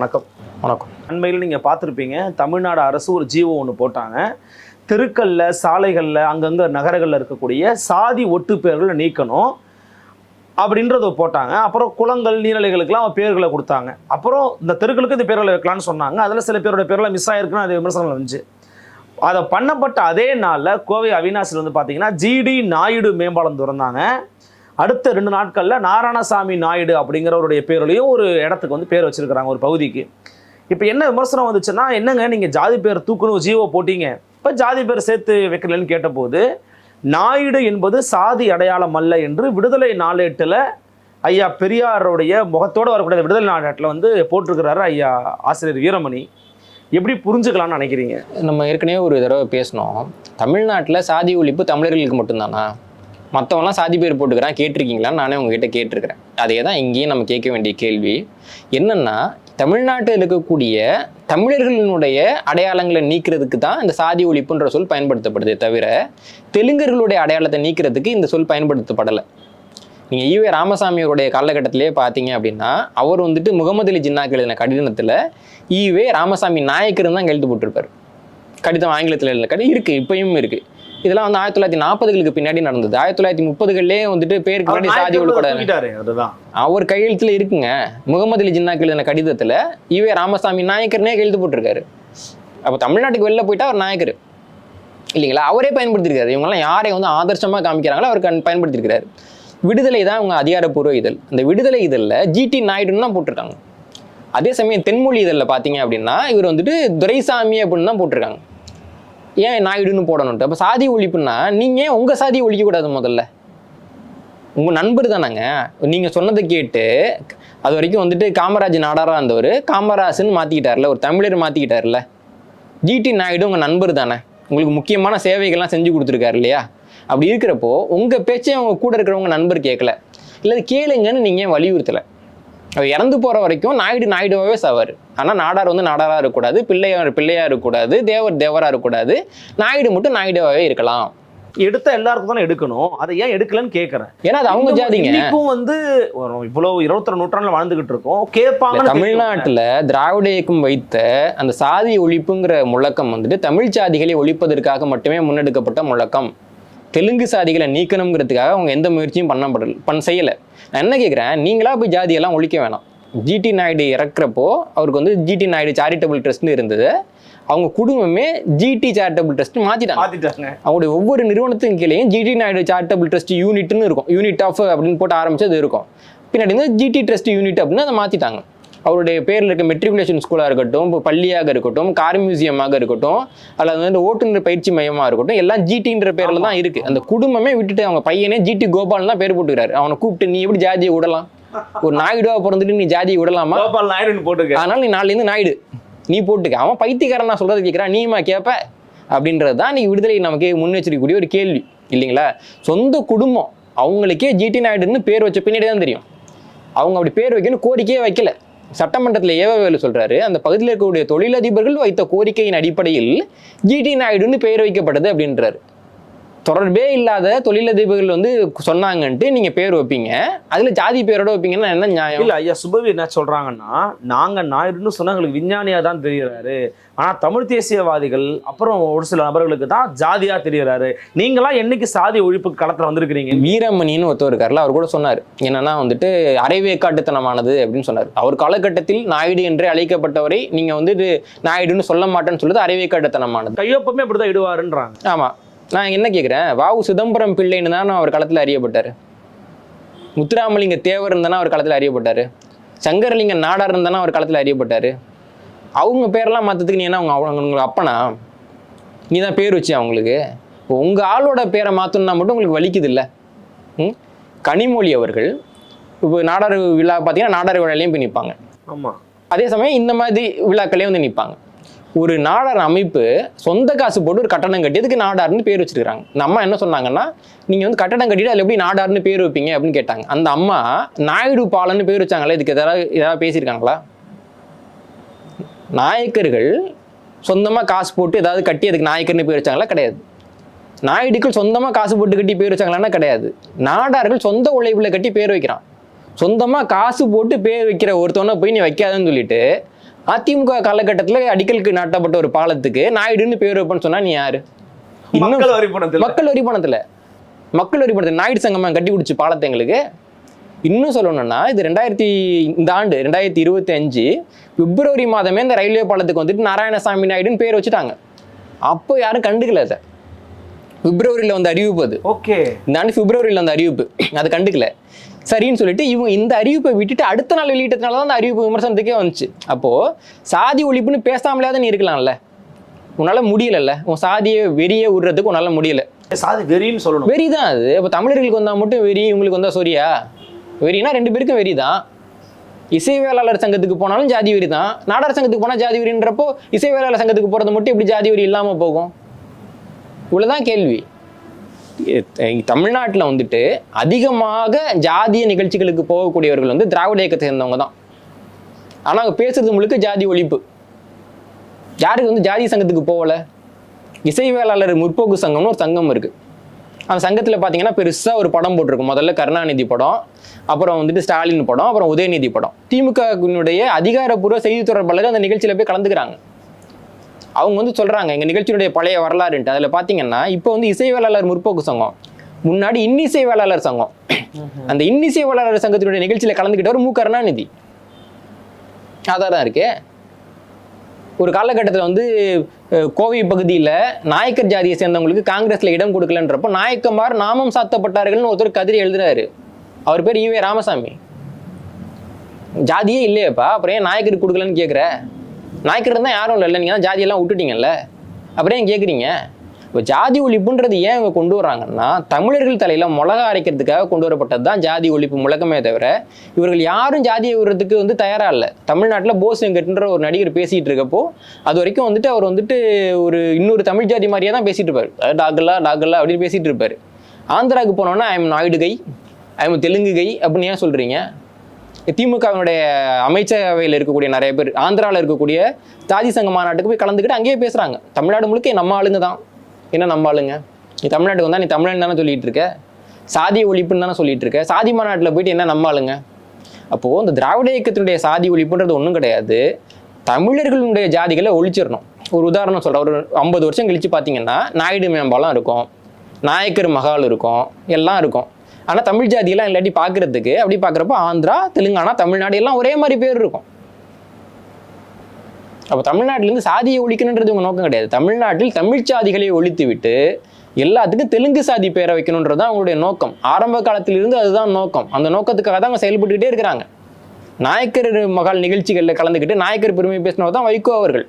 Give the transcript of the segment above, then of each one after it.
வணக்கம். வணக்கம். அண்மையில் நீங்கள் பார்த்துருப்பீங்க, தமிழ்நாடு அரசு ஒரு ஜிஓ ஒன்று போட்டாங்க. தெருக்களில், சாலைகளில், அங்கங்கே நகரங்களில் இருக்கக்கூடிய சாதி ஒட்டு பேர்களை நீக்கணும் அப்படின்றத போட்டாங்க. அப்புறம் குளங்கள், நீர்நிலைகளுக்கெல்லாம் பேர்களை கொடுத்தாங்க. அப்புறம் இந்த தெருக்களுக்கு இந்த பேர்களை வைக்கலான்னு சொன்னாங்க. அதில் சில பேரோட பேர்களை மிஸ் ஆகிருக்குன்னு அது விமர்சனம் வந்துச்சு. அதை பண்ணப்பட்ட அதே நாளில் கோவை அவினாசியில் வந்து பார்த்தீங்கன்னா ஜிடி நாயுடு மேம்பாலம் திறந்தாங்க. அடுத்த 2 நாட்களில் நாராயணசாமி நாயுடு அப்படிங்கிறவருடைய பேர்லையும் ஒரு இடத்துக்கு வந்து பேர் வச்சிருக்கிறாங்க, ஒரு பகுதிக்கு. இப்போ என்ன விமர்சனம் வந்துச்சுன்னா, என்னங்க நீங்கள் ஜாதி பேர் தூக்கணும் ஜீவோ போட்டீங்க, இப்போ ஜாதி பேர் சேர்த்து வைக்கலன்னு கேட்டபோது, நாயுடு என்பது சாதி அடையாளம் அல்ல என்று விடுதலை நாளேட்டில் ஐயா பெரியாருடைய முகத்தோடு வரக்கூடிய விடுதலை நாளேட்டில் வந்து போட்டிருக்கிறாரு ஐயா ஆசிரியர் வீரமணி. எப்படி புரிஞ்சுக்கலாம்னு நினைக்கிறீங்க? நம்ம ஏற்கனவே ஒரு தடவை பேசணும், தமிழ்நாட்டில் சாதி ஒழிப்பு தமிழர்களுக்கு மட்டும்தானா, மற்றவங்களாம் சாதி பேர் போட்டுக்கிறான், கேட்டிருக்கீங்களான்னு நானே உங்ககிட்ட கேட்டிருக்கிறேன். அதே தான் இங்கேயும் நம்ம கேட்க வேண்டிய கேள்வி என்னன்னா, தமிழ்நாட்டில் இருக்கக்கூடிய தமிழர்களினுடைய அடையாளங்களை நீக்கிறதுக்கு தான் இந்த சாதி ஒழிப்புன்ற சொல் பயன்படுத்தப்படுதே தவிர, தெலுங்கர்களுடைய அடையாளத்தை நீக்கிறதுக்கு இந்த சொல் பயன்படுத்தப்படலை. நீங்கள் ஈவே ராமசாமியோடைய காலகட்டத்திலே பார்த்தீங்க அப்படின்னா, அவர் வந்துட்டு முகமது அலி ஜின்னாக்கு எழுதின கடிதத்தில் ஈவே ராமசாமி நாயக்கர்னு தான் எழுத்து போட்டிருப்பார். கடிதம் ஆங்கிலத்தில் எழுதின கடிதம் இருக்குது, இப்பயும் இருக்குது. இதெல்லாம் வந்து 1940களுக்கு பின்னாடி நடந்தது. 1930களே வந்துட்டு பேருக்கு முன்னாடி சாதி ஒழிக்கூடாது அவர் கையெழுத்துல இருக்குங்க. முகமது அலி ஜின்னாக்கு எழுதின கடிதத்தில் ஈவே ராமசாமி நாயக்கர்னே எழுத்து போட்டிருக்காரு. அப்போ தமிழ்நாட்டுக்கு வெளில போயிட்டா அவர் நாயக்கர் இல்லைங்களா, அவரே பயன்படுத்தியிருக்காரு. இவங்கெல்லாம் யாரை வந்து ஆதர்சமாக காமிக்கிறாங்களோ அவர் பயன்படுத்தியிருக்கிறாரு. விடுதலை தான் அவங்க அதிகாரப்பூர்வ இதழ். அந்த விடுதலை இதழில் ஜிடி நாயுடுன்னு தான் போட்டிருக்காங்க. அதே சமயம் தென்மொழி இதழில் பார்த்தீங்க அப்படின்னா இவர் வந்துட்டு துரைசாமி அப்படின்னு தான் போட்டிருக்காங்க. ஏன் நாயுடுன்னு போடணுன்ட்டு? அப்போ சாதி ஒழிப்புன்னா நீங்கள் உங்கள் சாதியை ஒழிக்கக்கூடாது. முதல்ல உங்கள் நண்பர் தானாங்க. நீங்கள் சொன்னதை கேட்டு அது வரைக்கும் வந்துட்டு காமராஜ் நாடாராக இருந்தவர் காமராஜ்னு மாற்றிக்கிட்டார்ல, ஒரு தமிழர் மாற்றிக்கிட்டார்ல. ஜிடி நாயுடு உங்கள் நண்பர் தானே, உங்களுக்கு முக்கியமான சேவைகள்லாம் செஞ்சு கொடுத்துருக்காரு இல்லையா? அப்படி இருக்கிறப்போ உங்கள் பேச்சே அவங்க கூட இருக்கிறவங்க நண்பர் கேட்கல, இல்லை கேளுங்கன்னு நீங்கள் வலியுறுத்தலை. அவர் இறந்து போகிற வரைக்கும் நாயுடு நாயுடுவாகவே சாவார். ஆனால் நாடார் வந்து நாடாராக இருக்கக்கூடாது, பிள்ளையாக இருக்கக்கூடாது, தேவராக இருக்கக்கூடாது, நாயுடு மட்டும் நாயுடுவாகவே இருக்கலாம். எடுத்த எல்லாருக்கும் தானே எடுக்கணும், அதை ஏன் எடுக்கலன்னு கேட்குறேன். ஏன்னா அது அவங்க ஜாதிங்க. இன்னைக்கும் வந்து இவ்வளவு 21 நூற்றாண்டுல வாழ்ந்துகிட்டு இருக்கோம், கேட்பாங்க. தமிழ்நாட்டில் திராவிட இயக்கம் வைத்த அந்த சாதி ஒழிப்புங்கிற முழக்கம் வந்துட்டு தமிழ் சாதிகளை ஒழிப்பதற்காக மட்டுமே முன்னெடுக்கப்பட்ட முழக்கம். தெலுங்கு சாதிகளை நீக்கணுங்கிறதுக்காக அவங்க எந்த முயற்சியும் செய்யலை. நான் என்ன கேட்குறேன், நீங்களா போய் ஜாதியெல்லாம் ஒழிக்க வேணாம். ஜிடி நாயுடு இறக்குறப்போ அவருக்கு வந்து ஜிடி நாயுடு சேரிட்டபிள் ட்ரஸ்ட்னு இருந்தது. அவங்க குடும்பமே ஜிடி சேரிட்டபிள் ட்ரஸ்ட் மாற்றிட்டாங்க. அவங்களுடைய ஒவ்வொரு நிறுவனத்தின் கீழேயும் ஜிடி நாயுடு சேரிட்டபிள் ட்ரஸ்ட் யூனிட்னு இருக்கும், யூனிட் ஆஃப் அப்படின்னு போட்டு ஆரம்பிச்சது இருக்கும். பின்னாடி வந்து ஜிடி ட்ரஸ்ட் யூனிட் அப்படின்னு அதை மாற்றிட்டாங்க. அவருடைய பேரில் இருக்க மெட்ரிகுலேஷன் ஸ்கூலாக இருக்கட்டும், பள்ளியாக இருக்கட்டும், கார் மியூசியமாக இருக்கட்டும், அல்லது வந்து ஓட்டுநர் பயிற்சி மையமாக இருக்கட்டும், எல்லாம் ஜிடின்ற பேரில் தான் இருக்குது. அந்த குடும்பமே விட்டுட்டு அவங்க பையனே ஜிடி கோபால் தான் பேர் போட்டுக்கிறாரு. அவனை கூப்பிட்டு நீ எப்படி ஜாதியை விடலாம், ஒரு நாயுடுவா பிறந்துட்டு நீ ஜாதியை விடலாமா? கோபால் நாயுடுன்னு போட்டுக்க, அதனால நீ நாலுலேருந்து நாயுடு நீ போட்டுக்க. அவன் பைத்தியக்காரன் நான் சொல்கிறது கேட்குறான், நீமா கேட்ப அப்படின்றது தான் நீ விடுதலை நமக்கு முன்னெச்சரிக்கக்கூடிய ஒரு கேள்வி இல்லைங்களா? சொந்த குடும்பம் அவங்களுக்கே ஜிடி நாயுடுன்னு பேர் வச்ச பின்னாடி தான் தெரியும். அவங்க அப்படி பேர் வைக்கணும் கோரிக்கையே வைக்கல. சட்டமன்றத்தில் ஏவவேலு சொல்றாரு, அந்த பகுதியில் இருக்கக்கூடிய தொழிலதிபர்கள் வைத்த கோரிக்கையின் அடிப்படையில் ஜிடி நாயுடுன்னு பெயர் வைக்கப்பட்டது அப்படின்றாரு. தொடர்பே இல்லாத தொழிலதிபர்கள் வந்து சொன்னாங்கன்ட்டு நீங்க பேர் வைப்பீங்க, அதுல ஜாதி பேரோட வைப்பீங்கன்னா என்ன நியாயம்? இல்ல ஐயா சுபவி என்ன சொல்றாங்கன்னா, நாங்க நாயுடுன்னு சொன்னா எங்களுக்கு விஞ்ஞானியா தான் தெரிகிறாரு, ஆனா தமிழ் தேசியவாதிகள் அப்புறம் ஒரு சில நபர்களுக்கு தான் ஜாதியா தெரிகிறாரு. நீங்களாம் என்னைக்கு சாதி ஒழிப்புக்கு களத்துல வந்திருக்கிறீங்க? வீரமணின்னு ஒருத்தர் இருக்காருல, அவர் கூட சொன்னார் என்னன்னா வந்துட்டு அரைவேக்காட்டுத்தனமானது அப்படின்னு சொன்னார். அவர் காலகட்டத்தில் நாயுடு என்றே அழைக்கப்பட்டவரை நீங்க வந்துட்டு நாயுடுன்னு சொல்ல மாட்டேன்னு சொல்லுது அரைவேக்காட்டுத்தனமானது. கையொப்பமே அப்படிதான் இடுவாருன்றாங்க. ஆமா, நான் என்ன கேட்குறேன், வாவு சிதம்பரம் பிள்ளைன்னு தானே அவர் களத்தில் அறியப்பட்டார். முத்துராமலிங்க தேவர் இருந்தானே அவர் களத்தில் அறியப்பட்டார். சங்கரலிங்க நாடார் இருந்தானே அவர் களத்தில் அறியப்பட்டார். அவங்க பேரெல்லாம் மாற்றத்துக்கு நீ என்ன உங்களுக்கு அப்பனா நீ தான் பேர் வச்சு அவங்களுக்கு? இப்போ உங்கள் ஆளோட பேரை மாற்றணுன்னா மட்டும் உங்களுக்கு வலிக்குது இல்லை? கனிமொழி அவர்கள் இப்போ நாடார் விழா பார்த்தீங்கன்னா நாடார் விழாலையும் போய் நிற்பாங்க. ஆமாம். அதே சமயம் இந்த மாதிரி விழாக்களையும் வந்து நிற்பாங்க. ஒரு நாடார் அமைப்பு சொந்த காசு போட்டு ஒரு கட்டணம் கட்டியதுக்கு நாடார்னு பேர் வச்சிருக்காங்க. இந்த அம்மா என்ன சொன்னாங்கன்னா, நீங்கள் வந்து கட்டணம் கட்டிட்டு அதில் எப்படி நாடார்னு பேர் வைப்பீங்க அப்படின்னு கேட்டாங்க. அந்த அம்மா நாயுடு பாலன்னு பேர் வச்சாங்களே, இதுக்கு ஏதாவது பேசியிருக்காங்களா? நாயக்கர்கள் சொந்தமாக காசு போட்டு ஏதாவது கட்டி அதுக்கு நாயக்கர்னு பேர் வச்சாங்களா? கிடையாது. நாயுடுக்கள் சொந்தமாக காசு போட்டு கட்டி பேர் வச்சாங்களான்னா கிடையாது. நாடார்கள் சொந்த உழைப்புல கட்டி பேர் வைக்கிறான். சொந்தமாக காசு போட்டு பேர் வைக்கிற ஒருத்தவனை போய் நீ வைக்காதுன்னு சொல்லிட்டு அதிமுக காலகட்டத்தில் அடிக்கலுக்கு நாட்டப்பட்ட ஒரு பாலத்துக்கு நாயுடுன்னு பேர் வைப்பேன்னு சொன்னா நீ யாரு? மக்கள் வரி பணத்தில் மக்கள் வரி பணத்தில் நாயுடு சங்கமா கட்டி பிடிச்சி பாலத்தை எங்களுக்கு. இன்னும் சொல்லணும்னா இது இந்த ஆண்டு 2025 பிப்ரவரி மாதமே இந்த ரயில்வே பாலத்துக்கு வந்துட்டு நாராயணசாமி நாயுடுன்னு பேர் வச்சுட்டாங்க. அப்போ யாரும் கண்டுக்கல சார். பிப்ரவரியில் வந்து அறிவிப்பு அது. ஓகே, இந்த ஆண்டு பிப்ரவரியில் அந்த அறிவிப்பு அதை கண்டுக்கல. சரின்னு சொல்லிட்டு இவங்க இந்த அறிவிப்பை விட்டுட்டு அடுத்த நாள் வெளியிட்டதுனால தான் அந்த அறிவிப்பு விமர்சனத்துக்கே வந்துச்சு. அப்போ சாதி ஒழிப்புன்னு பேசாமலேயாவது நீ இருக்கலாம்ல, உன்னால முடியலல்ல. உன் சாதியை வெறியை விடுறதுக்கு உன்னால முடியல. சாதி வெறின்னு சொல்லணும். வெறி தான் அது. இப்போ தமிழர்களுக்கு வந்தா மட்டும் வெறி, இவங்களுக்கு வந்தா சொரியா? வெறினா 2 பேருக்கும் வெறி தான். இசைவேளாளர் சங்கத்துக்கு போனாலும் ஜாதி வெறி தான், நாடார் சங்கத்துக்கு போனால் ஜாதி வெறின்றப்போ இசைவேளாளர் சங்கத்துக்கு போகிறது மட்டும் எப்படி ஜாதி வெறி இல்லாமல் போகும்? இவ்வளோதான் கேள்வி. தமிழ்நாட்டில் வந்துட்டு அதிகமாக ஜாதிய நிகழ்ச்சிகளுக்கு போகக்கூடியவர்கள் வந்து திராவிட இயக்கத்தை சேர்ந்தவங்க தான். ஆனால் அவங்க பேசுறது முழுக்க ஜாதி ஒழிப்பு. யாருக்கு வந்து ஜாதி சங்கத்துக்கு போகல? இசைவேளாளர் முற்போக்கு சங்கம்னு ஒரு சங்கம் இருக்கு. அந்த சங்கத்தில் பார்த்தீங்கன்னா பெருசாக ஒரு படம் போட்டிருக்கும். முதல்ல கருணாநிதி படம், அப்புறம் வந்துட்டு ஸ்டாலின் படம், அப்புறம் உதயநிதி படம். திமுகவினுடைய அதிகாரப்பூர்வ செய்தி தொடர்பாளர்கள் அந்த நிகழ்ச்சியில் போய் கலந்துக்கிறாங்க. அவங்க வந்து சொல்றாங்க எங்க நிகழ்ச்சியினுடைய பழைய வரலாறுன்ட்டு. அதில் பார்த்தீங்கன்னா இப்போ வந்து இசைவேளாளர் முற்போக்கு சங்கம், முன்னாடி இன்னிசை வேளாளர் சங்கம். அந்த இன்னிசை வேளாளர் சங்கத்தினுடைய நிகழ்ச்சியில் கலந்துக்கிட்டவர் மு கருணாநிதி. அதான் இருக்கு. ஒரு காலகட்டத்தில் வந்து கோவை பகுதியில் நாயக்கர் ஜாதியை சேர்ந்தவங்களுக்கு காங்கிரஸ்ல இடம் கொடுக்கலன்றப்போ நாயக்கமார் நாமம் சாத்தப்பட்டார்கள்னு ஒருத்தர் கதிரி எழுதுறாரு. அவர் பேர் ஈவே ராமசாமி. ஜாதியே இல்லையப்பா, அப்புறம் ஏன் நாயக்கருக்கு கொடுக்கலன்னு கேட்குற? நாயக்கர் தான் யாரும் இல்லை, நீங்கள் தான் ஜாதியெல்லாம் விட்டுட்டீங்கல்ல, அப்புறம் ஏன் கேட்குறீங்க? இப்போ ஜாதி ஒழிப்புன்றது ஏன் இவங்க கொண்டு வர்றாங்கன்னா தமிழர்கள் தலையில மிளகா அரைக்கிறதுக்காக கொண்டு வரப்பட்டது தான் ஜாதி ஒழிப்பு முழக்கமே தவிர இவர்கள் யாரும் ஜாதியை விடுறதுக்கு வந்து தயாரா இல்லை. தமிழ்நாட்டில் போஸ் வெங்கட்ன்ற ஒரு நடிகர் பேசிட்டு இருக்கப்போ அது வரைக்கும் வந்துட்டு அவர் வந்துட்டு ஒரு இன்னொரு தமிழ் ஜாதி மாதிரியே தான் பேசிட்டு இருப்பாரு. டாகல்லா டாகல்லா அப்படின்னு பேசிட்டு இருப்பாரு. ஆந்திராவுக்கு போனோன்னா I am Naidu guy, I am Telugu guy அப்படின்னு ஏன் சொல்றீங்க? திமுகவினுடைய அமைச்சரவையில் இருக்கக்கூடிய நிறைய பேர் ஆந்திராவில் இருக்கக்கூடிய ஜாதி சங்க மாநாட்டுக்கு போய் கலந்துக்கிட்டு அங்கேயே பேசுறாங்க. தமிழ்நாடு முழுக்க நம்ம ஆளுங்க தான். என்ன நம்ம ஆளுங்க? நீ தமிழ்நாட்டுக்கு வந்தா நீ தமிழன் தானே சொல்லிட்டு இருக்க, சாதி ஒழிப்புன்னு தானே சொல்லிட்டு இருக்க. சாதி மாநாட்டில் போயிட்டு என்ன நம்ம ஆளுங்க? அப்போ இந்த திராவிட இயக்கத்தினுடைய சாதி ஒழிப்புன்றது ஒன்றும் கிடையாது. தமிழர்களுடைய ஜாதிகளை ஒழிச்சிடணும். ஒரு உதாரணம் சொல்றேன். ஒரு 50 வருஷம் கழிச்சு பார்த்தீங்கன்னா நாயுடு மேம்பாலம் இருக்கும், நாயக்கர் மகால் இருக்கும், எல்லாம் இருக்கும். ஆனால் தமிழ் ஜாதியெல்லாம் இல்லாட்டி பார்க்கறதுக்கு அப்படி பார்க்குறப்போ ஆந்திரா, தெலுங்கானா, தமிழ்நாடு எல்லாம் ஒரே மாதிரி பேர் இருக்கும். அப்போ தமிழ்நாட்டிலேருந்து சாதியை ஒழிக்கணுன்றது உங்க நோக்கம் கிடையாது. தமிழ்நாட்டில் தமிழ் சாதிகளை ஒழித்து விட்டு எல்லாத்துக்கும் தெலுங்கு சாதி பேரை வைக்கணுன்றது தான் அவங்களுடைய நோக்கம். ஆரம்ப காலத்திலிருந்து அதுதான் நோக்கம். அந்த நோக்கத்துக்காக தான் அவங்க செயல்பட்டுக்கிட்டே இருக்கிறாங்க. நாயக்கர் மகால் நிகழ்ச்சிகளில் கலந்துக்கிட்டு நாயக்கர் பெருமை பேசினவர் தான் வைகோ அவர்கள்.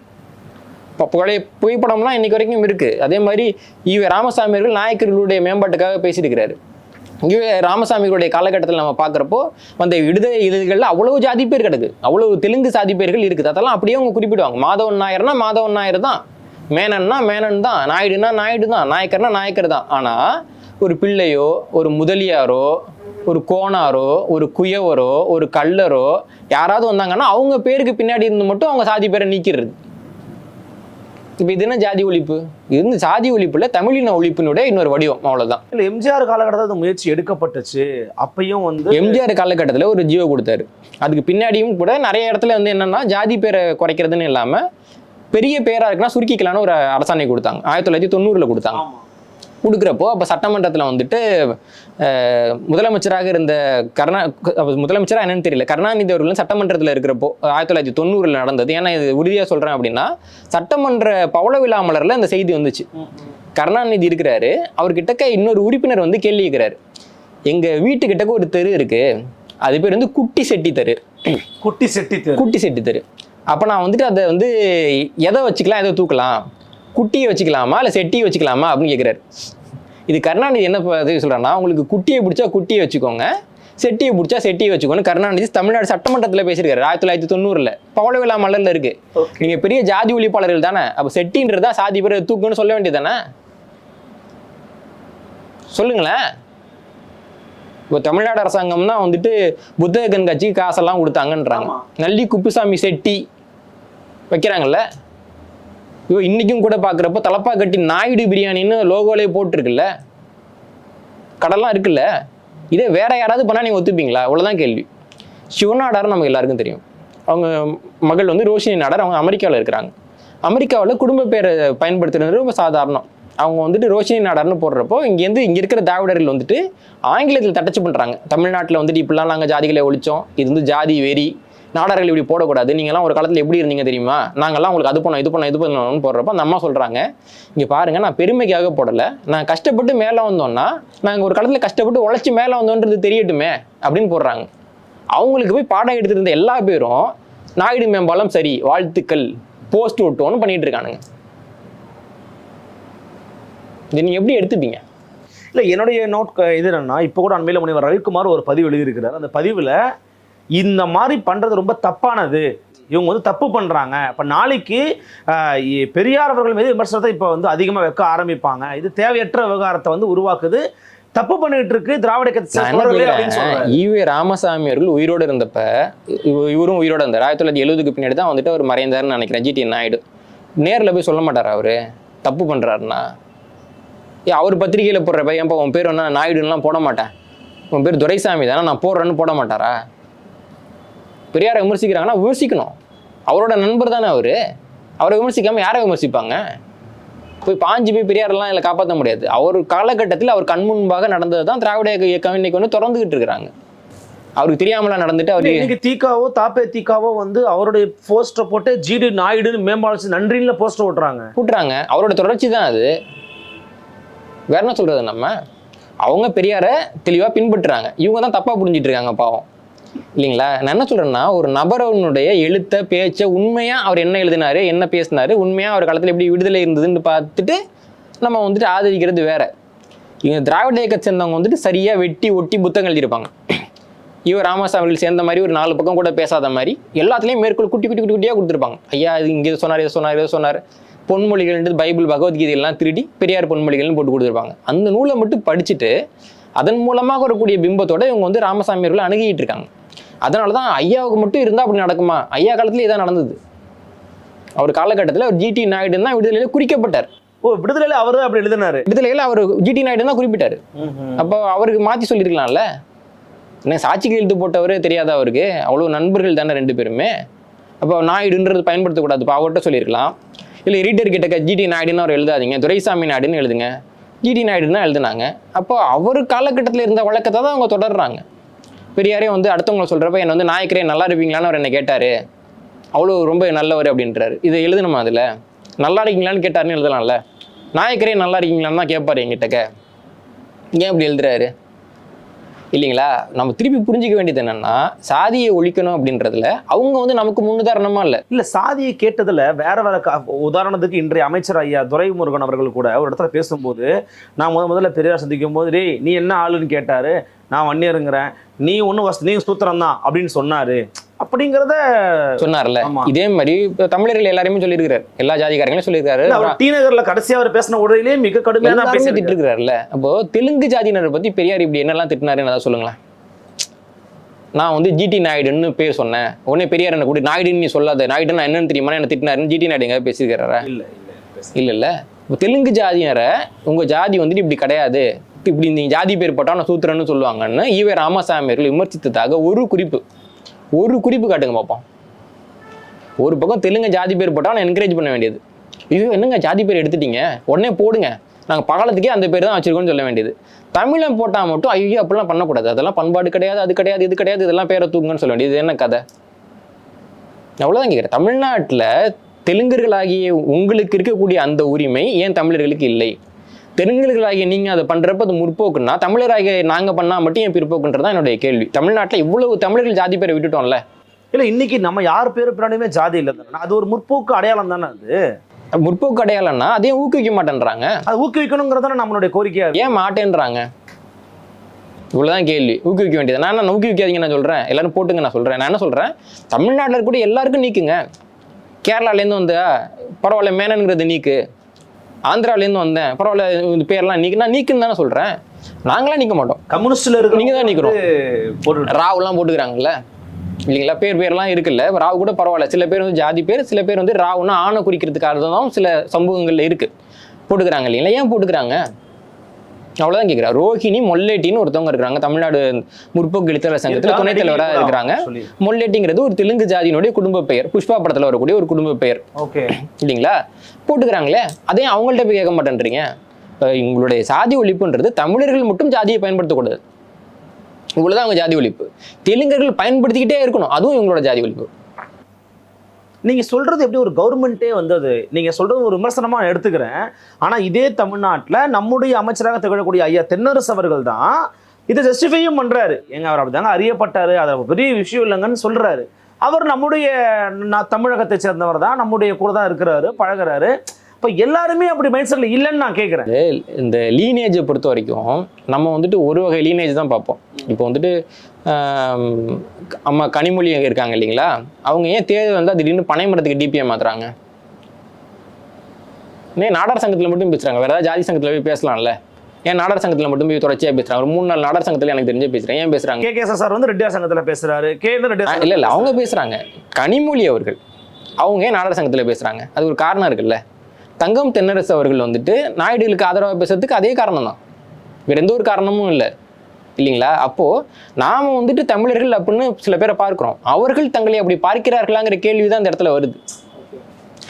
இப்போ பழைய புகைப்படம்லாம் இன்னைக்கு வரைக்கும் இருக்கு. அதே மாதிரி ஈவே ராமசாமி அவர்கள் நாயக்கர்களுடைய மேம்பாட்டுக்காக பேசியிருக்கிறாரு. இங்கே ராமசாமிகளுடைய காலகட்டத்தில் நம்ம பார்க்குறப்போ அந்த விடுதலை இதழ்களில் அவ்வளவு ஜாதி பேர் கிடக்கு, அவ்வளவு தெலுங்கு சாதி பேர்கள் இருக்குது. அதெல்லாம் அப்படியே அவங்க குறிப்பிடுவாங்க. மாதவன் நாயர்னா மாதவன் நாயர் தான், மேனன்னா மேனன் தான், நாயுடுனா நாயுடு தான், நாயக்கர்னா நாயக்கர் தான். ஆனால் ஒரு பிள்ளையோ, ஒரு முதலியாரோ, ஒரு கோணாரோ, ஒரு குயவரோ, ஒரு கள்ளரோ யாராவது வந்தாங்கன்னா அவங்க பேருக்கு பின்னாடி இருந்து மட்டும் அவங்க சாதி பேரை நீக்கிறது. இப்போ இது என்ன ஜாதி ஒழிப்பு? இது சாதி ஒழிப்புல தமிழின ஒழிப்பினுடைய இன்னொரு வடிவம், அவ்வளவுதான். இல்லை, எம்ஜிஆர் காலகட்டத்தில் முயற்சி எடுக்கப்பட்டுச்சு. அப்பையும் வந்து எம்ஜிஆர் காலகட்டத்தில் ஒரு ஜியோ கொடுத்தாரு. அதுக்கு பின்னாடியும் கூட நிறைய இடத்துல வந்து என்னன்னா ஜாதி பேரை குறைக்கிறதுன்னு இல்லாம பெரிய பேரா இருக்குன்னா சுருக்கிக்கலான்னு ஒரு அரசாணை கொடுத்தாங்க. 1990 கொடுத்தாங்க. கொடுக்குறப்போ அப்போ சட்டமன்றத்தில் வந்துட்டு முதலமைச்சராக இருந்த முதலமைச்சராக என்னன்னு தெரியல, கருணாநிதி அவர்கள் சட்டமன்றத்தில் இருக்கிறப்போ 1990 நடந்தது. ஏன்னா இது உறுதியாக சொல்கிறேன் அப்படின்னா சட்டமன்ற பவள விழா மலரில் அந்த செய்தி வந்துச்சு. கருணாநிதி இருக்கிறாரு, அவர்கிட்டக்க இன்னொரு உறுப்பினர் வந்து கேள்வி கேட்கிறாரு. எங்கள் வீட்டுக்கிட்டக்க ஒரு தெரு இருக்கு, அது பேர் வந்து குட்டி செட்டி தெரு. குட்டி செட்டி தெரு. அப்போ நான் வந்துட்டு அதை வந்து எதை வச்சுக்கலாம், எதை தூக்கலாம், குட்டியை வச்சுக்கலாமா இல்லை செட்டியை வச்சுக்கலாமா அப்படின்னு கேட்குறாரு. இது கருணாநிதி என்ன சொல்கிறான்னா, உங்களுக்கு குட்டியை பிடிச்சா குட்டியை வச்சுக்கோங்க, செட்டியை பிடிச்சா செட்டியை வச்சுக்கோன்னு கருணாநிதி தமிழ்நாடு சட்டமன்றத்தில் பேசியிருக்காரு 1990 பவள விழா மலரில் இருக்கு. நீங்கள் பெரிய ஜாதி ஒழிப்பாளர்கள் தானே, அப்போ செட்டின்றதா சாதி பேரை தூக்குன்னு சொல்ல வேண்டியது தானே? சொல்லுங்களேன். இப்போ தமிழ்நாடு அரசாங்கம் தான் வந்துட்டு புத்தக கண்காட்சிக்கு காசெல்லாம் கொடுத்தாங்கன்றாங்க. நல்லி குப்புசாமி செட்டி வைக்கிறாங்கல்ல. ஐயோ, இன்னைக்கும் கூட பார்க்குறப்போ தலப்பா கட்டி நாயுடு பிரியாணின்னு லோகோலே போட்டிருக்குல்ல, கடலாம் இருக்குல்ல. இதே வேற யாராவது பண்ணால் நீங்கள் ஒத்துப்பீங்களா? அவ்வளோதான் கேள்வி. சிவநாடார் நமக்கு எல்லாருக்கும் தெரியும். அவங்க மகள் வந்து ரோஷினி நாடார், அவங்க அமெரிக்காவில் இருக்கிறாங்க. அமெரிக்காவில் குடும்ப பேரை பயன்படுத்துறது ரொம்ப சாதாரணம். அவங்க வந்துட்டு ரோஷினி நாடார்னு போடுறப்போ இங்கே இருக்கிற திராவிடர்கள் வந்துட்டு ஆங்கிலத்தில் தட்டச்சு பண்ணுறாங்க. தமிழ்நாட்டில் வந்துட்டு இப்படிலாம் நாங்கள் ஜாதிகளை ஒழிச்சோம், இது வந்து ஜாதி வெறி, நாடார்கள் இப்படி போடக்கூடாது, நீங்கள்லாம் ஒரு காலத்தில் எப்படி இருந்தீங்க தெரியுமா, நாங்கள்லாம் உங்களுக்கு அது பண்ணோம் இது பண்ணணும்னு போடுறப்போ அந்த அம்மா சொல்கிறாங்க, இங்கே பாருங்கள் நான் பெருமைக்காக போடலை, நான் கஷ்டப்பட்டு மேலே வந்தோன்னா நாங்கள் ஒரு காலத்தில் கஷ்டப்பட்டு உழைச்சி மேலே வந்தோன்றது தெரியட்டுமே அப்படின்னு போடுறாங்க. அவங்களுக்கு போய் பாடம் எடுத்துருந்த எல்லா பேரும் நாயுடு மேம்பாலம் சரி வாழ்த்துக்கள் போஸ்ட் ஓட்டோன்னு பண்ணிட்டு இருக்கானுங்க. இதை நீங்கள் எப்படி எடுத்துப்பீங்க? இல்லை, என்னுடைய இது என்னன்னா, இப்போ கூட அண்மையில் முனைவர் ரவிக்குமார் ஒரு பதிவு எழுதியிருக்கிறார். அந்த பதிவில் இந்த மாதிரி பண்ணுறது ரொம்ப தப்பானது, இவங்க வந்து தப்பு பண்ணுறாங்க, இப்போ நாளைக்கு பெரியார் அவர்கள் மீது விமர்சனத்தை இப்போ வந்து அதிகமாக வைக்க ஆரம்பிப்பாங்க, இது தேவையற்ற விவகாரத்தை வந்து உருவாக்குது, தப்பு பண்ணிட்டு இருக்கு திராவிட கட்சி. ஈவே ராமசாமி அவர்கள் உயிரோடு இருந்தப்ப, இவரும் உயிரோடு இருந்தார். 1970க்கு பின்னாடி தான் வந்துட்டு அவர் மறைந்தாருன்னு நினைக்கிறேன். ஜிடி நாயுடு நேரில் போய் சொல்ல மாட்டார் அவரு தப்பு பண்ணுறாருன்னா. அவர் பத்திரிகையில் போடுறப்ப ஏன்பா உன் பேர் ஒன்றா நாயுடுலாம் போட மாட்டேன், உன் பேர் துரைசாமி தானே நான் போடுறேன்னு போட மாட்டாரா? பெரியாரை விமர்சிக்கிறாங்கன்னா விமர்சிக்கணும், அவரோட நண்பர் தானே அவரை விமர்சிக்காமல் யாரை விமர்சிப்பாங்க? போய் பாஞ்சு போய் பெரியாரெல்லாம் இதில் காப்பாற்ற முடியாது. அவர் காலகட்டத்தில் அவர் கண் முன்பாக நடந்தது தான் திராவிட இயக்கம் இன்னைக்கு வந்து தொடர்ந்துகிட்டு இருக்கிறாங்க. அவருக்கு தெரியாமலாம் நடந்துட்டு அவர் இன்னைக்கு தீக்காவோ தாப்பே தீக்காவோ வந்து அவருடைய போஸ்டரை போட்டு ஜிடி நாயுடுன்னு மேம்பாலம் நன்றின்னு போஸ்டர் போட்டுறாங்க. அவரோட தொடர்ச்சி தான் அது. வேற என்ன சொல்றது? அவங்க பெரியாரை தெளிவாக பின்பற்றுறாங்க, இவங்க தான் தப்பாக புரிஞ்சிட்டு இருக்காங்க பாவம், இல்லைங்களா? நான் என்ன சொல்றேன்னா, ஒரு நபரனுடைய எழுத்த பேச்சை உண்மையா அவர் என்ன எழுதினாரு என்ன பேசினாரு, உண்மையா அவர் காலத்தில் எப்படி விடுதலை இருந்ததுன்னு பார்த்துட்டு நம்ம வந்துட்டு ஆதரிக்கிறது வேற. இவங்க திராவிட இயக்கத்தை சேர்ந்தவங்க வந்துட்டு சரியா வெட்டி ஒட்டி புத்தகம் எழுதியிருப்பாங்க. இவர் ராமசாமி சேர்ந்த மாதிரி ஒரு 4 பக்கம் கூட பேசாத மாதிரி எல்லாத்துலேயும் மேற்கொள் குட்டி குட்டி குட்டி குட்டியாக கொடுத்துருப்பாங்க. ஐயா இது இங்கே இதை சொன்னார் பொன்மொழிகள் பைபிள் பகவத்கீதையெல்லாம் திருடி பெரியார் பொன்மொழிகள்னு போட்டு கொடுத்துருப்பாங்க. அந்த நூலை மட்டும் படிச்சுட்டு அதன் மூலமாக வரக்கூடிய பிம்பத்தோட இவங்க வந்து ராமசாமி அவர்களை அணுகிட்டு இருக்காங்க. அதனால தான் ஐயாவுக்கு மட்டும் இருந்தால் அப்படி நடக்குமா? ஐயா காலத்துல இதான் நடந்தது. அவர் காலகட்டத்தில் அவர் ஜிடி நாயுடு தான் விடுதலையில குறிக்கப்பட்டார். விடுதலையில அவரு அப்படி எழுதினாரு. விடுதலையில அவர் ஜிடி நாயுடு தான் குறிப்பிட்டாரு. அப்போ அவருக்கு மாற்றி சொல்லியிருக்கலாம்ல. என்ன சாட்சிக்கு எழுத்து போட்டவரே தெரியாத அவருக்கு? அவ்வளோ நண்பர்கள் தானே 2 பேருமே. அப்போ நாயுடுன்றது பயன்படுத்தக்கூடாது, இப்போ அவர்கிட்ட சொல்லியிருக்கலாம். இல்லை ரீடர் கிட்ட ஜிடி நாயுடுன்னு அவர் எழுதாதீங்க, துரைசாமி நாயுடுன்னு எழுதுங்க, ஜிடி நாயுடுன்னு எழுதுனாங்க. அப்போ அவர் காலகட்டத்தில் இருந்த வழக்கத்தை தான் அவங்க தொடர்றாங்க. பெரியாரே வந்து அடுத்தவங்களை சொல்கிறப்ப என்னை வந்து நாயக்கரே நல்லா இருப்பீங்களான்னு அவர் என்ன கேட்டார், அவ்வளோ ரொம்ப நல்லவர் அப்படின்றாரு. இதை எழுதணுமா? அதில் நல்லா இருக்கீங்களான்னு கேட்டாருன்னு எழுதலாம்ல. நாயக்கரே நல்லா இருக்கீங்களான்னு தான் கேட்பாரு என்கிட்டக்க. ஏன் அப்படி எழுதுறாரு? இல்லைங்களா? நம்ம திருப்பி புரிஞ்சிக்க வேண்டியது என்னன்னா, சாதியை ஒழிக்கணும் அப்படின்றதுல அவங்க வந்து நமக்கு முன்னுதாரணமா இல்லை. சாதியை கேட்டதுல வேற உதாரணத்துக்கு இன்றைய அமைச்சர் ஐயா துரைமுருகன் அவர்கள் கூட ஒரு இடத்துல பேசும்போது, நான் முதல்ல பெரியார் சந்திக்கும் போது, டேய் நீ என்ன ஆளுன்னு கேட்டாரு, நான் வன்னியருங்கிறேன், நீ நீ சூத்திரம் தான் அப்படின்னு சொன்னாரு அப்படிங்கிறத சொன்னார்ல. இதே மாதிரி தமிழர்கள் எல்லாருமே சொல்லியிருக்காரு, எல்லா ஜாதிகாரங்களும் சொல்லியிருக்காரு. டி நகர்ல கடைசியா அவர் பேசின உடனே மிக கடுமையான திட்டு இருக்கிறாருல்ல. அப்போ தெலுங்கு ஜாதியினரை பத்தி பெரியார் இப்படி என்னெல்லாம் திட்டினாருன்னு அதை சொல்லுங்களேன். நான் வந்து ஜிடி நாயுடுன்னு பேர் சொன்னேன், உடனே பெரியார் என்ன கூட நாயுடுன்னு நீ சொல்லாத, நாயுடுன்னு என்னன்னு தெரியுமா என்ன திட்டினாருன்னு ஜிடி நாயுடு எங்க பேசியிருக்காரா? இல்ல. இப்போ தெலுங்கு ஜாதியினரை உங்க ஜாதி வந்துட்டு இப்படி கிடையாது, இப்படி நீங்க ஜாதி பேர் போட்டா நான் சூத்திரன்னு சொல்லுவாங்கன்னு ஈவே ராமசாமி அவர்கள் விமர்சித்ததாக ஒரு குறிப்பு காட்டுங்க பார்ப்போம். ஒரு பக்கம் தெலுங்கு ஜாதி பேர் போட்டால் நான் என்கரேஜ் பண்ண வேண்டியது, இது என்னங்க ஜாதி பேர் எடுத்துட்டீங்க உடனே போடுங்க, நாங்கள் பகலத்துக்கே அந்த பேர் தான் வச்சிருக்கோம்னு சொல்ல வேண்டியது. தமிழன் போட்டால் மட்டும் ஐயோ அப்படிலாம் பண்ணக்கூடாது, அதெல்லாம் பண்பாடு கிடையாது, அது கிடையாது, இது கிடையாது, இதெல்லாம் பேரை தூக்குங்கன்னு சொல்ல வேண்டியது. என்ன கதை? அவ்வளோதான் கேட்குறேன். தமிழ்நாட்டில் தெலுங்கர்களாகிய உங்களுக்கு இருக்கக்கூடிய அந்த உரிமை ஏன் தமிழர்களுக்கு இல்லை? தெலுங்கர்களாகிய நீங்கள் அதை பண்ணுறப்ப அது முற்போக்குன்னா, தமிழராகிய நாங்கள் பண்ணால் மட்டும் என் பிற்போக்குன்றதான் என்னுடைய கேள்வி. தமிழ்நாட்டில் இவ்வளவு தமிழர்கள் ஜாதி பேரை விட்டுட்டோம்ல. இல்லை, இன்னைக்கு நம்ம யார் பேர் பின்னாடியுமே ஜாதி இல்லை தானே, அது ஒரு முற்போக்கு அடையாளம் தானே. அது முற்போக்கு அடையாளம்னா அதையும் ஊக்குவிக்க மாட்டேன்றாங்க. அது ஊக்குவிக்கணுங்கிறதான நம்மளுடைய கோரிக்கையா? ஏன் மாட்டேன்றாங்க? இவ்வளோதான் கேள்வி. ஊக்குவிக்க வேண்டியது. நான் ஊக்குவிக்காதீங்க நான் சொல்கிறேன், எல்லாரும் போட்டுங்க நான் சொல்கிறேன். நான் என்ன சொல்கிறேன், தமிழ்நாட்டில் இருக்கக்கூடிய எல்லாருக்கும் நீக்குங்க. கேரளாலேருந்து வந்த பரவாயில்ல மேனன்கிறது நீக்கு, ஆந்திராவிலேருந்து வந்தேன் பரவாயில்ல இந்த பேர்லாம் நீக்குன்னு தானே சொல்கிறேன். நாங்களாம் நீக்க மாட்டோம், கம்யூனிஸ்டில் இருக்கு, நீங்கள் தான் நீக்கிறோம். ராவுலாம் போட்டுக்கிறாங்கல்ல இல்லைங்களா, பேர்லாம் இருக்குல்ல, ராவு கூட பரவாயில்ல. சில பேர் வந்து ஜாதி பேர், சில பேர் வந்து ராவுன்னா ஆணை குறிக்கிறதுக்காக தான் சில சமூகங்கள்ல இருக்கு போட்டுக்கிறாங்க இல்லைங்களா. ஏன் போட்டுக்கிறாங்க? அவ்வளவுதான் கேட்கிறேன். ரோஹிணி மொல்லேட்டின்னு ஒருத்தவங்க இருக்கிறாங்க, தமிழ்நாடு முற்போக்கு எழுத்தாளர் சங்கத்துல துணைத் தலைவராக இருக்கிறாங்க. மொல்லேட்டிங்கிறது ஒரு தெலுங்கு ஜாதியினுடைய குடும்ப பெயர், புஷ்பா படத்துல வரக்கூடிய ஒரு குடும்ப பெயர். ஓகே இல்லைங்களா? போட்டுக்கிறாங்களே, அதே அவங்கள்ட்ட போய் கேட்க மாட்டேன்றீங்க. உங்களுடைய சாதி ஒழிப்புன்றது தமிழர்கள் மட்டும் ஜாதியை பயன்படுத்தக்கூடாது, இவ்வளவுதான் அவங்க ஜாதி ஒழிப்பு. தெலுங்கர்கள் பயன்படுத்திக்கிட்டே இருக்கணும், அதுவும் இவங்களோட ஜாதி ஒழிப்பு. நீங்க சொல்றது எப்படி ஒரு கவர்மெண்ட்டே வந்தது, நீங்க சொல்றது ஒரு விமர்சனமா நான் எடுத்துக்கிறேன். ஆனா இதே தமிழ்நாட்டுல நம்முடைய அமைச்சராக திகழக்கூடிய ஐயா தென்னரசு அவர்கள் தான் இதை ஜஸ்டிஃபையும் பண்றாரு. எங்க அவர் அப்படிதாங்க அறியப்பட்டாரு, அது பெரிய விஷயம் இல்லைங்கன்னு சொல்றாரு. அவர் நம்முடைய தமிழகத்தை சேர்ந்தவர் தான், நம்முடைய கூட தான் இருக்கிறாரு, பழகுறாரு. இப்போ எல்லாருமே அப்படி மைண்ட் செட்டில் இல்லைன்னு நான் கேட்குறேன். இந்த லீனேஜை பொறுத்த வரைக்கும் நம்ம வந்துட்டு ஒரு வகை லீனேஜ் தான் பார்ப்போம். இப்போ வந்துட்டு அம்மா கனிமொழி இருக்காங்க இல்லைங்களா, அவங்க ஏன் தேர்தல் வந்தால் திடீர்னு பனை மரத்துக்கு டிபிஎம் மாத்துறாங்க? ஏன் நாடார் சங்கத்தில் மட்டும் பேசுகிறாங்க, வேறு ஏதாவது ஜாதி சங்கத்தில் போய் பேசலாம்ல? ஏன் நாடார் சங்கத்தில் மட்டும் போய் தொடர்ச்சியாக பேசுகிறாங்க? ஒரு 3-4 நாடார் சங்கத்தில் எனக்கு தெரிஞ்சே பேசுகிறேன், ஏன் பேசுகிறாங்க? கே சார் வந்து ரெட்டியார் சங்கத்தில் பேசுகிறாரு, இல்லை அவங்க பேசுகிறாங்க. கனிமொழி அவர்கள் அவங்க ஏன் நாடார் சங்கத்தில் பேசுகிறாங்க? அது ஒரு காரணம் இருக்குல்ல. தங்கம் தென்னரசு அவர்கள் வந்துட்டு நாயுடுகளுக்கு ஆதரவாக பேசுறதுக்கு அதே காரணம் தான், வேற எந்த ஒரு காரணமும் இல்லை, இல்லைங்களா? அப்போது நாம் வந்துட்டு தமிழர்கள் அப்படின்னு சில பேரை பார்க்குறோம், அவர்கள் தங்களை அப்படி பார்க்கிறார்களாங்கிற கேள்வி தான் இந்த இடத்துல வருது.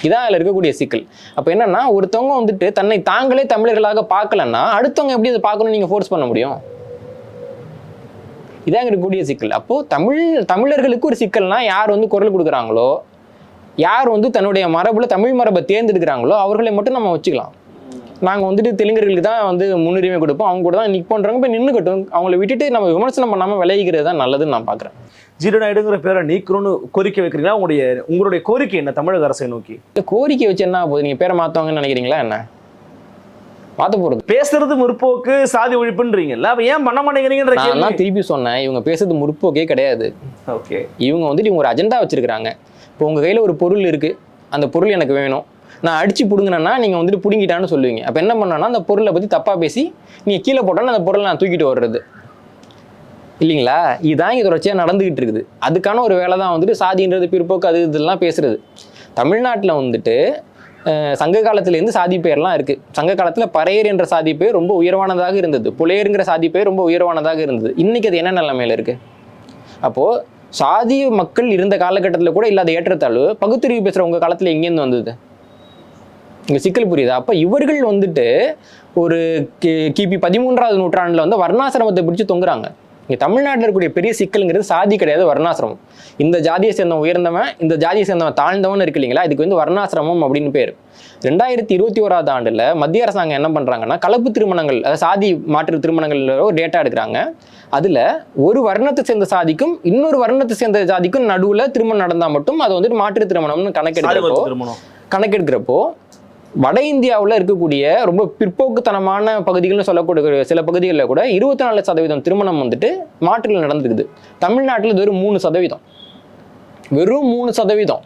இதான் அதில் இருக்கக்கூடிய சிக்கல். அப்போ என்னன்னா, ஒருத்தவங்க வந்துட்டு தன்னை தாங்களே தமிழர்களாக பார்க்கலன்னா அடுத்தவங்க எப்படி அதை பார்க்கணும்னு நீங்கள் ஃபோர்ஸ் பண்ண முடியும்? இதான் இருக்கக்கூடிய சிக்கல். அப்போது தமிழர்களுக்கு ஒரு சிக்கல்னா, யார் வந்து குரல் கொடுக்குறாங்களோ, யார் வந்து தன்னுடைய மரபுல தமிழ் மரபை தேர்ந்தெடுக்கிறாங்களோ அவர்களை மட்டும் நம்ம வச்சுக்கலாம். நாங்கள் வந்துட்டு தெலுங்கர்களுக்கு தான் வந்து முன்னுரிமை கொடுப்போம், அவங்க கூட தான் நிற்போன்றவங்க போய் நின்றுக்கட்டும், அவங்கள விட்டுட்டு நம்ம விமர்சனம் பண்ணாமல் விளையிக்கிறது தான் நல்லதுன்னு நான் பார்க்குறேன். ஜீரோ நாயுடுங்கிற பேரை நீக்கணும்னு கோரிக்கை வைக்கிறீங்களா? உங்களுடைய கோரிக்கை என்ன தமிழக அரசை நோக்கி? இல்லை, கோரிக்கை வச்சு என்ன போகுது? நீங்கள் பேரை மாற்றுவாங்கன்னு நினைக்கிறீங்களா? என்ன மாற்ற போகிறது? பேசுறது முற்போக்கு சாதி ஒழிப்புன்றீங்கல்ல, அப்போ ஏன் பண்ண மாட்டேங்கிறீங்கன்ற நான் திருப்பி சொன்னேன், இவங்க பேசுறது முற்போக்கே கிடையாது. ஓகே, இவங்க வந்துட்டு இவங்க ஒரு அஜெண்டா வச்சிருக்கிறாங்க. இப்போ உங்கள் கையில் ஒரு பொருள் இருக்குது, அந்த பொருள் எனக்கு வேணும், நான் அடித்து பிடுங்கினேன்னா நீங்கள் வந்துட்டு பிடுங்கிட்டான்னு சொல்லுவீங்க. அப்போ என்ன பண்ணோன்னா, அந்த பொருளை பற்றி தப்பாக பேசி நீங்கள் கீழே போட்டோன்னா அந்த பொருளை நான் தூக்கிட்டு வர்றது, இல்லைங்களா? இதுதான் இங்கே தொடர்ச்சியாக நடந்துகிட்டு இருக்குது. அதுக்கான ஒரு வேலை தான் வந்துட்டு சாதின்றது, பிற்போக்கு, அது இதெல்லாம் பேசுறது. தமிழ்நாட்டில் வந்துட்டு சங்க காலத்திலேருந்து சாதி பெயர்லாம் இருக்குது. சங்க காலத்தில் பறையர் என்ற சாதி பெயர் ரொம்ப உயர்வானதாக இருந்தது, புலையருங்கிற சாதி பெயர் ரொம்ப உயர்வானதாக இருந்தது. இன்றைக்கி அது என்ன நிலைமையில் இருக்குது? அப்போது சாதிய மக்கள் இருந்த காலகட்டத்தில் கூட இல்லாத ஏற்றத்தாழ்வு பகுத்தறிவு பேசுகிற உங்கள் காலத்தில் எங்கேருந்து வந்தது? இங்கே சிக்கல் புரியுதா? அப்போ இவர்கள் வந்துட்டு ஒரு கிபி 13ஆவது நூற்றாண்டில் வந்து வர்ணாசிரமத்தை பிடிச்சி தொங்குறாங்க. இங்கே தமிழ்நாட்டில் இருக்கக்கூடிய பெரிய சிக்கலுங்கிறது சாதி கிடையாது, வர்ணாசிரமம். இந்த ஜாதியை சேர்ந்தவன் உயர்ந்தவன், இந்த ஜாதியை சேர்ந்தவன் தாழ்ந்தவன் இருக்கு இல்லைங்களா, இதுக்கு வந்து வர்ணாசிரமம் அப்படின்னு பேர். 2021ஆவது ஆண்டில் மத்திய அரசாங்கம் என்ன பண்ணுறாங்கன்னா, கலப்பு திருமணங்கள், அதாவது சாதி மாற்று திருமணங்கள் ஒரு டேட்டா எடுக்கிறாங்க. அதில் ஒரு வர்ணத்தை சேர்ந்த சாதிக்கும் இன்னொரு வர்ணத்தை சேர்ந்த ஜாதிக்கும் நடுவில் திருமணம் நடந்தால் மட்டும் அது வந்துட்டு மாற்று திருமணம்னு கணக்கெடுக்கிறப்போ வட இந்தியாவில் இருக்கக்கூடிய ரொம்ப பிற்போக்குத்தனமான பகுதிகள்னு சொல்லக்கூடிய சில பகுதிகளில் கூட 24% திருமணம் வந்துட்டு மாற்றில் நடந்துக்குது. தமிழ்நாட்டில் இது வெறும் 3%. வெறும் 3%.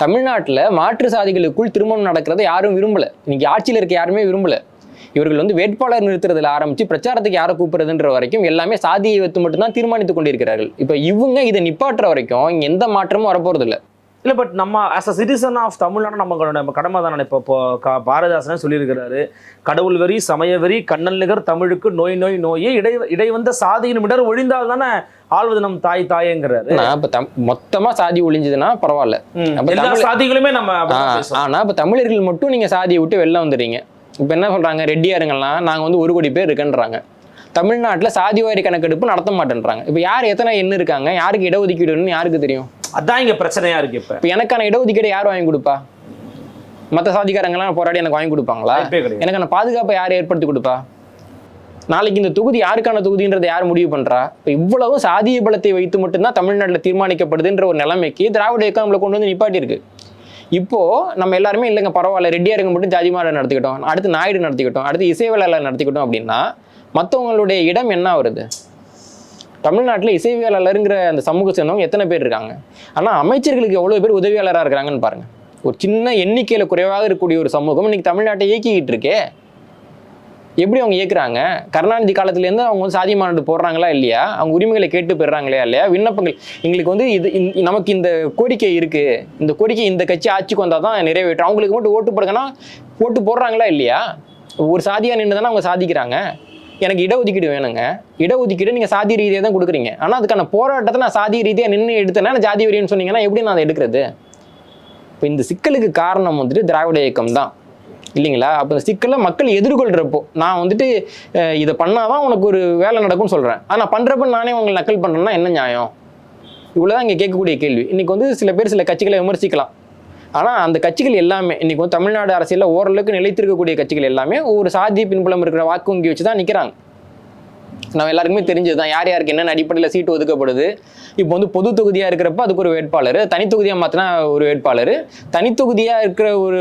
தமிழ்நாட்டில் மாற்று சாதிகளுக்குள் திருமணம் நடக்கிறத யாரும் விரும்பலை. இன்னைக்கு ஆட்சியில் இருக்க யாருமே விரும்பலை. இவர்கள் வந்து வேட்பாளர் நிறுத்துறதுல ஆரம்பித்து பிரச்சாரத்துக்கு யாரை கூப்பிடுறதுன்ற வரைக்கும் எல்லாமே சாதியை வைத்து மட்டும்தான் தீர்மானித்து கொண்டிருக்கிறார்கள். இப்போ இவங்க இதை நிப்பாட்டுற வரைக்கும் இங்கே எந்த மாற்றமும் வரப்போறது இல்லை. இல்லை, பட் நம்ம as a citizen of Tamil Nadu நம்ம கடமை தானே. இப்போ பாரதிதாசனே சொல்லியிருக்கிறாரு, கடவுள் வெறி, சமய வெறி, கண்ணல் நிகர் தமிழுக்கு நோய் நோய் நோயே, இடைவந்த சாதியின் இடர் ஒழிந்தால் தானே ஆள்வது நம் தாய் தாயேங்கிறாரு. இப்போ மொத்தமாக சாதி ஒழிஞ்சதுன்னா பரவாயில்ல, எல்லா சாதிகளுமே நம்ம. ஆனால் இப்போ தமிழர்கள் மட்டும் நீங்கள் சாதியை விட்டு வெளில வந்துடுறீங்க. இப்போ என்ன சொல்கிறாங்க, ரெட்டியாருங்கள்லாம் நாங்கள் வந்து 1 கோடி பேர் இருக்குன்றாங்க. தமிழ்நாட்டில் சாதிவாரி கணக்கெடுப்பு நடத்த மாட்டேன்றாங்க. இப்போ யார் எத்தனை என்ன இருக்காங்க, யாருக்கு இடஒதுக்கீடுன்னு யாருக்கு தெரியும்? அதான் இங்கே பிரச்சனையா இருக்கு. இப்போ எனக்கான இடஒதுக்கீடு யார் வாங்கி கொடுப்பா? மற்ற சாதிக்காரங்களாம் போராடி எனக்கு வாங்கி கொடுப்பாங்களா? எனக்கான பாதுகாப்பை யார் ஏற்படுத்தி கொடுப்பா? நாளைக்கு இந்த தொகுதி யாருக்கான தொகுதின்றதை யார் முடிவு பண்றா? இப்போ இவ்வளவும் சாதிய பலத்தை வைத்து மட்டும்தான் தமிழ்நாட்டில் தீர்மானிக்கப்படுதுன்ற ஒரு நிலைமைக்கு திராவிட இயக்கம் நம்மளை கொண்டு வந்து நிப்பாட்டி இருக்கு. இப்போ நம்ம எல்லாருமே இல்லைங்க பரவாயில்ல, ரெட்டியாருங்க மட்டும் ஜாதி மாடல் நடத்திக்கிட்டோம், அடுத்து நாயுடு நடத்திக்கிட்டோம், அடுத்து இசைவேளாளர் நடத்திக்கிட்டோம் அப்படின்னா மற்றவங்களுடைய இடம் என்ன வருது? தமிழ்நாட்டில் இசைவியலாளருங்கிற அந்த சமூக சேர்ந்தவங்க எத்தனை பேர் இருக்காங்க? ஆனால் அமைச்சர்களுக்கு எவ்வளோ பேர் உதவியாளராக இருக்காங்கன்னு பாருங்கள். ஒரு சின்ன எண்ணிக்கையில் குறைவாக இருக்கக்கூடிய ஒரு சமூகம் இன்னைக்கு தமிழ்நாட்டை இயக்கிக்கிட்டு இருக்கே. எப்படி அவங்க இயக்குறாங்க? கருணாநிதி காலத்துலேருந்து அவங்க வந்து சாதி மாநாடு போடுறாங்களா இல்லையா? அவங்க உரிமைகளை கேட்டு பெறுறாங்களா இல்லையா? விண்ணப்பங்கள் எங்களுக்கு வந்து நமக்கு இந்த கோரிக்கை இருக்குது, இந்த கோரிக்கை இந்த கட்சி ஆட்சிக்கு வந்தால் தான் நிறைவேற்றும், அவங்களுக்கு மட்டும் ஓட்டு போடுங்கன்னா ஓட்டு போடுறாங்களா இல்லையா? ஒரு சாதியாக நின்று தானே அவங்க சாதிக்கிறாங்க. எனக்கு இடஒதுக்கீடு வேணுங்க, இடஒதுக்கீடு நீங்கள் சாதி ரீதியாக தான் கொடுக்குறீங்க, ஆனால் அதுக்கான போராட்டத்தை நான் சாதி ரீதியாக நின்று எடுத்தேன்னா நான் ஜாதி வெறியன்னு சொன்னீங்கன்னா எப்படி நான் அதை எடுக்கிறது? இப்போ இந்த சிக்கலுக்கு காரணம் வந்துட்டு திராவிட இயக்கம் தான் இல்லைங்களா? அப்போ இந்த சிக்கலை மக்கள் எதிர்கொள்கிறப்போ நான் வந்துட்டு இதை பண்ணாதான் உனக்கு ஒரு வேலை நடக்கும்னு சொல்கிறேன், ஆனால் பண்ணுறப்ப நானே உங்களை நக்கல் பண்ணுறேன்னா என்ன நியாயம்? இவ்வளோதான் இங்கே கேட்கக்கூடிய கேள்வி. இன்றைக்கி வந்து சில பேர் சில கட்சிகளை விமர்சிக்கலாம், ஆனால் அந்த கட்சிகள் எல்லாமே இன்றைக்கி வந்து தமிழ்நாடு அரசியலில் ஓரளவுக்கு நிலைத்திருக்கக்கூடிய கட்சிகள் எல்லாமே ஒரு சாதி பின்புலம் இருக்கிற வாக்கு வங்கி வச்சு தான் நிற்கிறாங்க. நம்ம எல்லாருக்குமே தெரிஞ்சது தான் யார் யாருக்கு என்னென்ன அடிப்படையில் சீட்டு ஒதுக்கப்படுது. இப்போ வந்து பொது தொகுதியாக இருக்கிறப்ப அதுக்கு ஒரு வேட்பாளர், தனித்தொகுதியாக மாற்றினா ஒரு வேட்பாளர், தனித்தொகுதியாக இருக்கிற ஒரு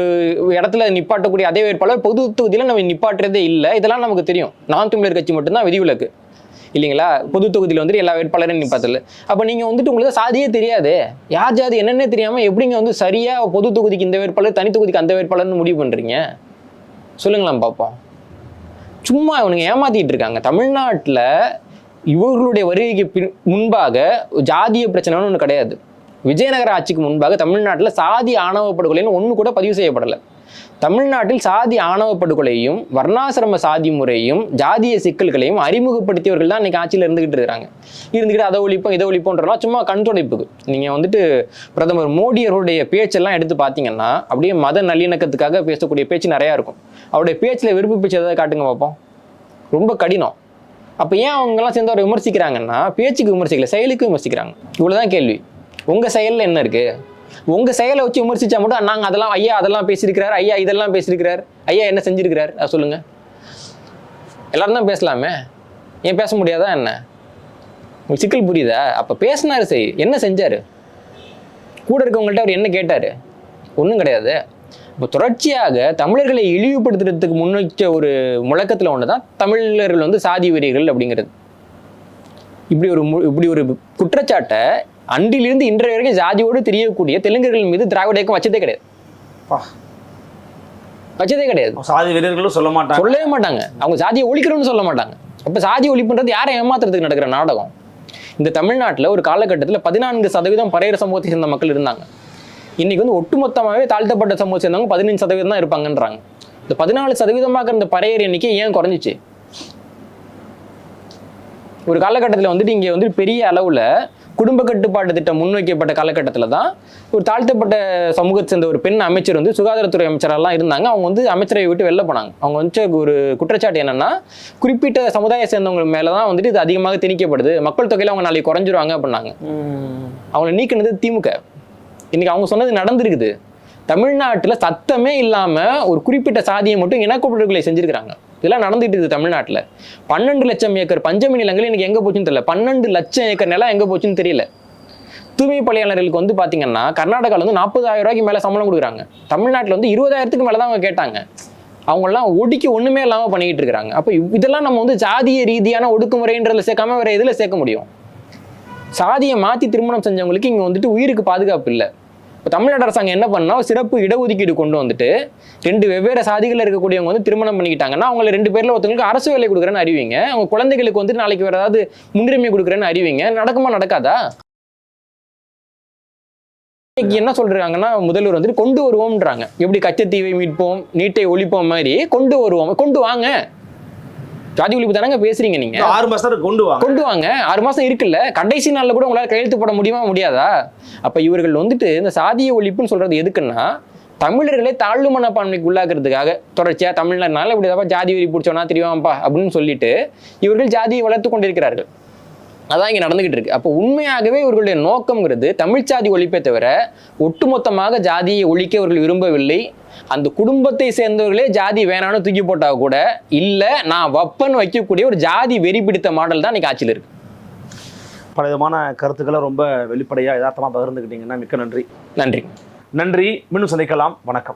இடத்துல நிப்பாட்டக்கூடிய அதே வேட்பாளர் பொது தொகுதியில் நம்ம நிப்பாட்டுறதே இல்லை. இதெல்லாம் நமக்கு தெரியும். நாம் தமிழர் கட்சி மட்டும்தான் விதிவிலக்கு இல்லைங்களா? பொது தொகுதியில் வந்துட்டு எல்லா வேட்பாளரும் நிப்பாத்தல. அப்போ நீங்கள் வந்துட்டு உங்களுக்கு சாதியே தெரியாது, யார் ஜாதி என்னென்னே தெரியாமல் எப்படிங்க வந்து சரியாக பொது தொகுதிக்கு இந்த வேட்பாளர் தனி தொகுதிக்கு அந்த வேட்பாளர்னு முடிவு பண்ணுறீங்க? சொல்லுங்களாம் பார்ப்போம். சும்மா இவனுங்க ஏமாத்திட்டு இருக்காங்க. தமிழ்நாட்டில் இவர்களுடைய வருகைக்கு முன்பாக ஜாதிய பிரச்சனைன்னு ஒன்று கிடையாது. விஜயநகர ஆட்சிக்கு முன்பாக தமிழ்நாட்டில் சாதி ஆணவ படுகொலைன்னு ஒன்று கூட பதிவு செய்யப்படலை. தமிழ்நாட்டில் சாதி ஆணவ படுகொலையும் வர்ணாசிரம சாதி முறையும் ஜாதிய சிக்கல்களையும் அறிமுகப்படுத்தியவர்கள் தான் இன்னைக்கு ஆட்சியில் இருந்துக்கிட்டு அதை ஒழிப்போம் இதை ஒழிப்போன்றலாம் சும்மா கண் துடைப்புக்கு. நீங்கள் வந்துட்டு பிரதமர் மோடியருடைய பேச்செல்லாம் எடுத்து பார்த்தீங்கன்னா அப்படியே மத நல்லிணக்கத்துக்காக பேசக்கூடிய பேச்சு நிறையா இருக்கும். அவருடைய பேச்சில் விருப்ப பேச்சு எதாவது காட்டுங்க பார்ப்போம். ரொம்ப கடினம். அப்போ ஏன் அவங்கெல்லாம் சேர்ந்து அவரை விமர்சிக்கிறாங்கன்னா பேச்சுக்கு விமர்சிக்கல, செயலுக்கு விமர்சிக்கிறாங்க. இவ்வளோதான் கேள்வி. உங்கள் செயலில் என்ன இருக்குது? உங்கள் செயலை வச்சு விமர்சிச்சா மட்டும் நாங்கள் அதெல்லாம் ஐயா அதெல்லாம் பேசியிருக்கிறார், ஐயா இதெல்லாம் பேசியிருக்கிறார், ஐயா என்ன செஞ்சிருக்கிறார் அதை சொல்லுங்கள். எல்லாரும் தான் பேசலாமே, ஏன் பேச முடியாதா என்ன? உங்களுக்கு சிக்கல் புரியுதா? அப்போ பேசினாரு சரி, என்ன செஞ்சார்? கூட இருக்கவங்கள்ட்ட அவர் என்ன கேட்டார்? ஒன்றும் கிடையாது. இப்போ தொடர்ச்சியாக தமிழர்களை இழிவுபடுத்துறதுக்கு முன்வைச்ச ஒரு முழக்கத்தில் ஒன்று தான் தமிழர்கள் வந்து சாதி வெறியர்கள் அப்படிங்கிறது. இப்படி ஒரு குற்றச்சாட்டை அன்றிலிருந்து இன்றைய வரைக்கும் ஜாதியோடு தெரியக்கூடிய தெலுங்கர்கள் மீது திராவிட இயக்கம் வச்சதே கிடையாது. சாதி வெறியர்களும் சொல்லவே மாட்டாங்க. அவங்க சாதியை ஒழிக்கிறோம்னு சொல்ல மாட்டாங்க. அப்போ சாதி ஒழிப்புன்றது யாரை ஏமாத்துறதுக்கு நடக்கிற நாடகம். இந்த தமிழ்நாட்டில் ஒரு காலகட்டத்தில் 14% பறையர் சமூகத்தை சேர்ந்த மக்கள் இருந்தாங்க. இன்னைக்கு வந்து ஒட்டுமொத்தமாகவே தாழ்த்தப்பட்ட சமூகத்தை சேர்ந்தவங்க 15% தான் இருப்பாங்கன்றாங்க. இந்த 14% இருந்த பறையர் எண்ணிக்கை ஏன் குறைஞ்சிச்சு? ஒரு காலகட்டத்தில் வந்துட்டு இங்கே வந்து பெரிய அளவில் குடும்ப கட்டுப்பாட்டு திட்டம் முன்வைக்கப்பட்ட காலகட்டத்தில் தான் ஒரு தாழ்த்தப்பட்ட சமூகத்தை சேர்ந்த ஒரு பெண் அமைச்சர் வந்து சுகாதாரத்துறை அமைச்சரெல்லாம் இருந்தாங்க. அவங்க வந்து அமைச்சரை விட்டு வெளில போனாங்க. அவங்க வந்து ஒரு குற்றச்சாட்டு என்னன்னா, குறிப்பிட்ட சமுதாய சேர்ந்தவங்க மேலே தான் வந்துட்டு இது அதிகமாக திணிக்கப்படுது, மக்கள் தொகையில் அவங்க நாளைக்கு குறைஞ்சிருவாங்க அப்படின்னாங்க. அவங்களை நீக்கினது திமுக. இன்னைக்கு அவங்க சொன்னது நடந்திருக்குது. தமிழ்நாட்டில் சத்தமே இல்லாமல் ஒரு குறிப்பிட்ட சாதியை மட்டும் இனக்குழுக்களை செஞ்சிருக்கிறாங்க. இதெல்லாம் நடந்துட்டு இருக்குது தமிழ்நாட்டில். 12 லட்சம் ஏக்கர் பஞ்சமி நிலங்கள் எனக்கு எங்கே போச்சுன்னு தெரியல. 12 லட்சம் ஏக்கர் நிலம் எங்கே போச்சுன்னு தெரியல. தூய்மை பணியாளர்களுக்கு வந்து பார்த்தீங்கன்னா கர்நாடகாவில் வந்து 40,000 ரூபாய்க்கு மேலே சம்பளம் கொடுக்குறாங்க. தமிழ்நாட்டில் வந்து 20,000க்கு மேலே தான் அவங்க கேட்டாங்க. அவங்களாம் ஒடுக்கி ஒன்றுமே இல்லாமல் பண்ணிக்கிட்டு இருக்கிறாங்க. அப்போ இதெல்லாம் நம்ம வந்து ஜாதிய ரீதியான ஒடுக்குமுறைன்றதில் சேர்க்காம வேறு எதில் சேர்க்க முடியும்? சாதியை மாற்றி திருமணம் செஞ்சவங்களுக்கு இங்கே வந்துட்டு உயிருக்கு பாதுகாப்பு இல்லை. இப்போ தமிழ்நாடு அரசாங்கம் என்ன பண்ணால் சிறப்பு இடஒதுக்கீடு கொண்டு வந்துட்டு 2 வெவ்வேறு சாதிகளில் இருக்கக்கூடியவங்க வந்து திருமணம் பண்ணிக்கிட்டாங்கன்னா அவங்கள 2 பேரில் ஒருத்தவங்களுக்கு அரசு வேலை கொடுக்குறேன்னு அறிவிங்க, அவங்க குழந்தைகளுக்கு வந்துட்டு நாளைக்கு வேறு ஏதாவது முன்னுரிமை கொடுக்குறேன்னு அறிவிங்க. நடக்குமா நடக்காதா? இன்னைக்கு என்ன சொல்றாங்கன்னா முதல்வர் வந்துட்டு கொண்டு வருவோம்ன்றாங்க. எப்படி கச்சத்தீவை மீட்போம் நீட்டை ஒழிப்போம் மாதிரி கொண்டு வருவோம். கொண்டு வாங்க. ஜாதி ஒழிப்பு தானங்க பேசுறீங்க நீங்க. 6 மாசம் கொண்டு வாங்க. 6 மாசம் இருக்குல்ல, கடைசி நாள்ல கூட உங்களால கையெழுத்து போட முடியாதா? அப்ப இவர்கள் வந்துட்டு இந்த சாதிய ஒழிப்புன்னு சொல்றது எதுக்குன்னா தமிழர்களை தாழ்வு மனப்பான்மைக்கு உள்ளாக்குறதுக்காக தொடர்ச்சியா தமிழ்நாடுனால இப்படி ஏதாவது ஜாதி வெறி பிடிச்சோன்னா தெரியுமாப்பா அப்படின்னு சொல்லிட்டு இவர்கள் ஜாதியை வளர்த்து கொண்டிருக்கிறார்கள். அதான் இங்கே நடந்துகிட்டு இருக்கு. அப்போ உண்மையாகவே இவர்களுடைய நோக்கம்ங்கிறது தமிழ் சாதி ஒழிப்பே தவிர ஒட்டுமொத்தமாக ஜாதியை ஒழிக்க அவர்கள் விரும்பவில்லை. அந்த குடும்பத்தை சேர்ந்தவர்களே ஜாதி வேணான்னு தூக்கி போட்டா கூட இல்லை நான் வப்பன்னு வைக்கக்கூடிய ஒரு ஜாதி வெறி பிடித்த மாடல் தான் இன்னைக்கு ஆட்சியில் இருக்கு. பல விதமான கருத்துக்களை ரொம்ப வெளிப்படையாக யதார்த்தமாக பகிர்ந்துக்கிட்டீங்கன்னா மிக்க நன்றி. நன்றி. மீண்டும் சந்திக்கலாம். வணக்கம்.